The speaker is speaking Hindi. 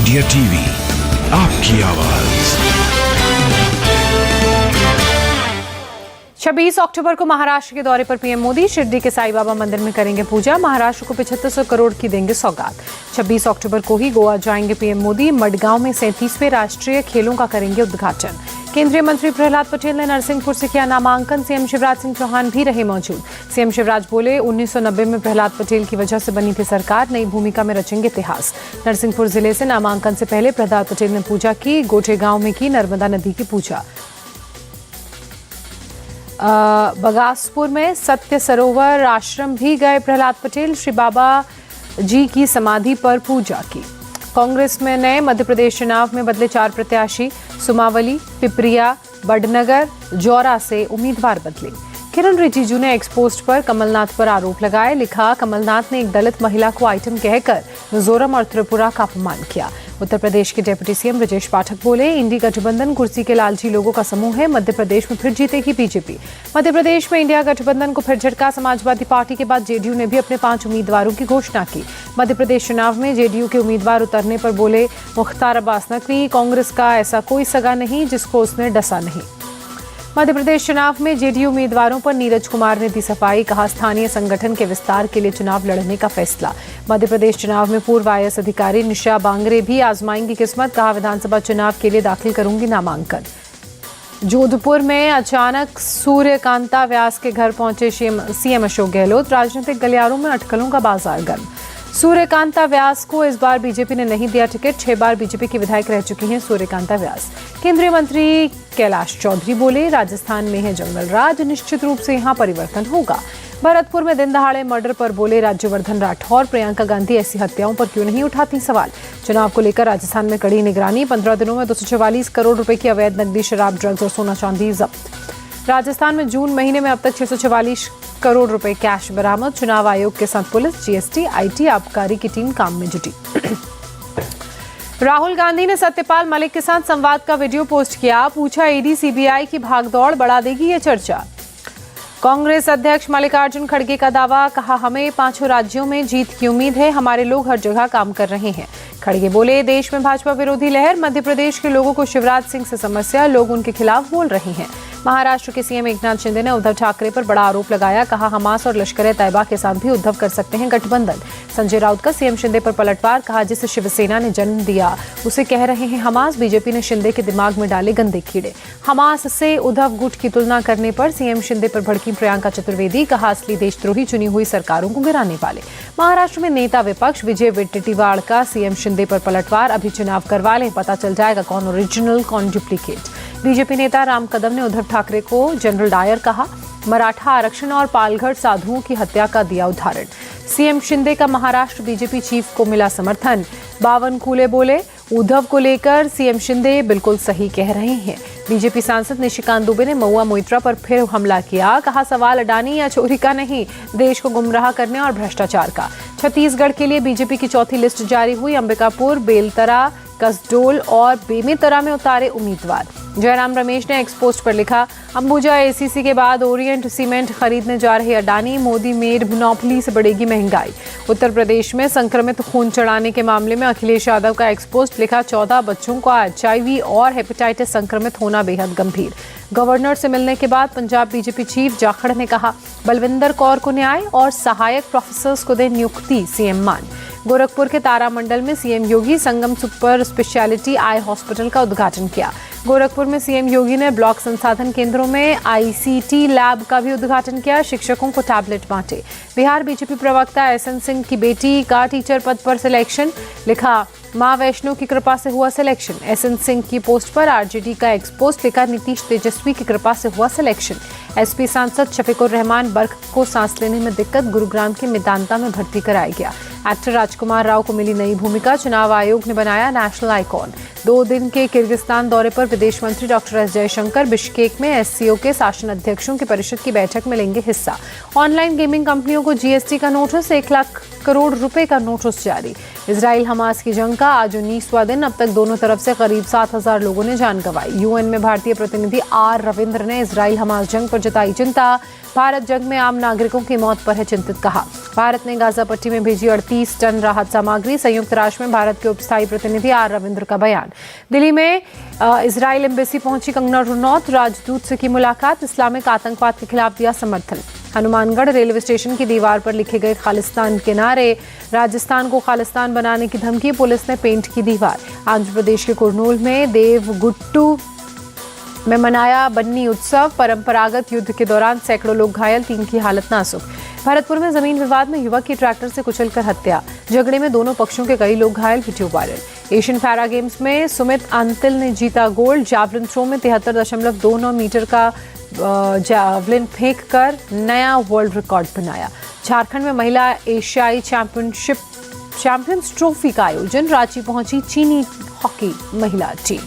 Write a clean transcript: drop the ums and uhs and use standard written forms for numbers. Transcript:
इंडिया टीवी, आपकी आवाज। 26 अक्टूबर को महाराष्ट्र के दौरे पर पीएम मोदी शिरडी के साईं बाबा मंदिर में करेंगे पूजा। महाराष्ट्र को 7500 करोड़ की देंगे सौगात। 26 अक्टूबर को ही गोवा जाएंगे पीएम मोदी। मडगांव में 37वें राष्ट्रीय खेलों का करेंगे उद्घाटन। केंद्रीय मंत्री प्रहलाद पटेल ने नरसिंहपुर से किया नामांकन। सीएम शिवराज सिंह चौहान भी रहे मौजूद। सीएम शिवराज बोले, 1990 में प्रहलाद पटेल की वजह से बनी थी सरकार, नई भूमिका में रचेंगे इतिहास। नरसिंहपुर जिले से नामांकन से पहले प्रहलाद पटेल ने पूजा की। गोटे गांव में की नर्मदा नदी की पूजा। बगासपुर में सत्य सरोवर आश्रम भी गए प्रहलाद पटेल। श्री बाबा जी की समाधि पर पूजा की। कांग्रेस में नए मध्य प्रदेश चुनाव में बदले 4 प्रत्याशी। सुमावली, पिपरिया, बड़नगर, जौरा से उम्मीदवार बदले। किरण रिजिजू ने एक्सपोस्ट पर कमलनाथ पर आरोप लगाए। लिखा, कमलनाथ ने एक दलित महिला को आइटम कहकर मिजोरम और त्रिपुरा का अपमान किया। उत्तर प्रदेश के डिप्टी सीएम ब्रजेश पाठक बोले, इंडी गठबंधन कुर्सी के लालची लोगों का समूह है। मध्य प्रदेश में फिर जीतेगी बीजेपी। मध्य प्रदेश में इंडिया गठबंधन को फिर झटका। समाजवादी पार्टी के बाद जेडीयू ने भी अपने 5 उम्मीदवारों की घोषणा की। मध्य प्रदेश चुनाव में जेडीयू के उम्मीदवार उतरने पर बोले मुख्तार अब्बास नकवी, कांग्रेस का ऐसा कोई सगा नहीं जिसको उसने डसा नहीं। मध्य प्रदेश चुनाव में जेडीयू उम्मीदवारों पर नीरज कुमार ने दी सफाई। कहा, स्थानीय संगठन के विस्तार के लिए चुनाव लड़ने का फैसला। मध्य प्रदेश चुनाव में पूर्व आईएएस अधिकारी निशा बांगरे भी आजमाएंगी किस्मत। कहा, विधानसभा चुनाव के लिए दाखिल करूंगी नामांकन। जोधपुर में अचानक सूर्यकांता व्यास के घर पहुंचे सीएम अशोक गहलोत। राजनीतिक गलियारों में अटकलों का बाजार गर्म। सूर्यकांता व्यास को इस बार बीजेपी ने नहीं दिया टिकट। 6 बार बीजेपी की विधायक रह चुकी हैं सूर्यकांता व्यास। केंद्रीय मंत्री कैलाश चौधरी बोले, राजस्थान में है जंगल राज, निश्चित रूप से यहां परिवर्तन होगा। भरतपुर में दिन दहाड़े मर्डर पर बोले राज्यवर्धन राठौर, प्रियंका गांधी ऐसी हत्याओं पर क्यों नहीं उठाती सवाल। चुनाव को लेकर राजस्थान में कड़ी निगरानी। 15 दिनों में 244 करोड़ रुपए की अवैध नकदी, शराब, ड्रग्स और सोना चांदी जब्त। राजस्थान में जून महीने में अब तक 644 करोड़ रुपए कैश बरामद। चुनाव आयोग के साथ पुलिस, जीएसटी, आईटी, आबकारी की टीम काम में जुटी। राहुल गांधी ने सत्यपाल मलिक के साथ संवाद का वीडियो पोस्ट किया। पूछा, ईडी सीबीआई की भागदौड़ बढ़ा देगी ये चर्चा। कांग्रेस अध्यक्ष मल्लिकार्जुन खड़गे का दावा। कहा, हमें 5 राज्यों में जीत की उम्मीद है। हमारे लोग हर जगह काम कर रहे हैं। खड़गे बोले, देश में भाजपा विरोधी लहर। मध्य प्रदेश के लोगों को शिवराज सिंह से समस्या, लोग उनके खिलाफ बोल रहे हैं। महाराष्ट्र के सीएम एकनाथ शिंदे ने उद्धव ठाकरे पर बड़ा आरोप लगाया। कहा, हमास और लश्कर ए तैयबा के साथ भी उद्धव कर सकते हैं गठबंधन। संजय राउत का सीएम शिंदे पर पलटवार। कहा, जिसे शिवसेना ने जन्म दिया उसे कह रहे हैं हमास। बीजेपी ने शिंदे के दिमाग में डाले गंदे कीड़े। हमास से उद्धव गुट की तुलना करने पर सीएम शिंदे पर भड़की प्रियंका चतुर्वेदी। कहा, असली देशद्रोही चुनी हुई सरकारों को गिराने वाले। महाराष्ट्र में नेता विपक्ष विजय वडेट्टीवार का सीएम शिंदे पर पलटवार। अभी चुनाव करवा लें, पता चल जाएगा कौन ओरिजिनल कौन डुप्लीकेट। बीजेपी नेता राम कदम ने उद्धव ठाकरे को जनरल डायर कहा। मराठा आरक्षण और पालघर साधुओं की हत्या का दिया उदाहरण। सीएम शिंदे का महाराष्ट्र बीजेपी चीफ को मिला समर्थन। बावनकुले बोले, उद्धव को लेकर सीएम शिंदे बिल्कुल सही कह रहे हैं। बीजेपी सांसद निशिकांत दुबे ने महुआ मोइत्रा पर फिर हमला किया। कहा, सवाल अडानी या चोरी का नहीं, देश को गुमराह करने और भ्रष्टाचार का। छत्तीसगढ़ के लिए बीजेपी की चौथी लिस्ट जारी हुई। अंबिकापुर, बेलतरा, कसडोल और बेमेतरा में उतारे उम्मीदवार। जयराम रमेश ने एक्सपोस्ट पर लिखा, अंबुजा एसीसी के बाद ओरिएंट सीमेंट खरीदने जा रहे अडानी। मोदी मेड मोनोपोली से बढ़ेगी महंगाई। उत्तर प्रदेश में संक्रमित खून चढ़ाने के मामले में अखिलेश यादव का एक्सपोस्ट। लिखा, 14 बच्चों का एचआईवी और हेपेटाइटिस संक्रमित होना बेहद गंभीर। गवर्नर से मिलने के बाद पंजाब बीजेपी चीफ जाखड़ ने कहा, बलविंदर कौर को न्याय और सहायक प्रोफेसर्स को दे नियुक्ति, सीएम मान। गोरखपुर के तारामंडल में सीएम योगी संगम सुपर स्पेशलिटी आई हॉस्पिटल का उद्घाटन किया। गोरखपुर में सीएम योगी ने ब्लॉक संसाधन केंद्रों में आईसीटी लैब का भी उद्घाटन किया। शिक्षकों को टैबलेट बांटे। बिहार बीजेपी प्रवक्ता एसएन सिंह की बेटी का टीचर पद पर सिलेक्शन। लिखा, मां वैष्णो की कृपा से हुआ सिलेक्शन। एसएन सिंह की पोस्ट पर आरजेडी का एक्सपोस्ट। लिखा, नीतीश तेजस्वी की कृपा से हुआ सिलेक्शन। एसपी सांसद शफीकुर रहमान बर्क को सांस लेने में दिक्कत, गुरुग्राम के मेदांता में भर्ती कराया गया। एक्टर राजकुमार राव को मिली नई भूमिका। चुनाव आयोग ने बनाया नेशनल आइकॉन। 2 दिन के किर्गिस्तान दौरे पर विदेश मंत्री डॉक्टर एस जयशंकर बिश्केक में एससीओ के शासन अध्यक्षों की परिषद की बैठक में लेंगे हिस्सा। ऑनलाइन गेमिंग कंपनियों को जीएसटी का नोटिस, 1 लाख करोड़ रुपए का नोटिस जारी। इजराइल हमास की जंग का आज 19वां दिन, अब तक दोनों तरफ से करीब 7,000 लोगों ने जान गंवाई। यूएन में भारतीय प्रतिनिधि आर रविंद्र ने इजराइल हमास जंग पर जताई चिंता। भारत जंग में आम नागरिकों की मौत पर है चिंतित, कहा। भारत ने गाजा पट्टी में भेजी 38 टन राहत सामग्री। संयुक्त राष्ट्र में भारत के उपस्थायी प्रतिनिधि आर रविंद्र का बयान। दिल्ली में इजराइल एम्बेसी पहुंची कंगना रनौत, राजदूत से की मुलाकात। इस्लामिक आतंकवाद के खिलाफ दिया समर्थन। हनुमानगढ़ रेलवे स्टेशन की दीवार पर लिखे गए खालिस्तान के नारे। राजस्थान को खालिस्तान बनाने की धमकी, पुलिस ने पेंट की दीवार। आंध्र प्रदेश के कुर्नूल में देवगुट्टू में मनाया बन्नी उत्सव। परंपरागत युद्ध के दौरान सैकड़ों लोग घायल, 3 की हालत नाजुक। भरतपुर में जमीन विवाद में युवक की ट्रैक्टर से कुचलकर हत्या। झगड़े में दोनों पक्षों के कई लोग घायल, video viral. Asian para games में सुमित अंतिल ने जीता गोल्ड। जावलिन थ्रो में 73.29 मीटर का जावलिन फेंक कर नया वर्ल्ड रिकॉर्ड बनाया। झारखंड में महिला एशियाई चैंपियंस ट्रॉफी का आयोजन। रांची पहुंची चीनी हॉकी महिला टीम।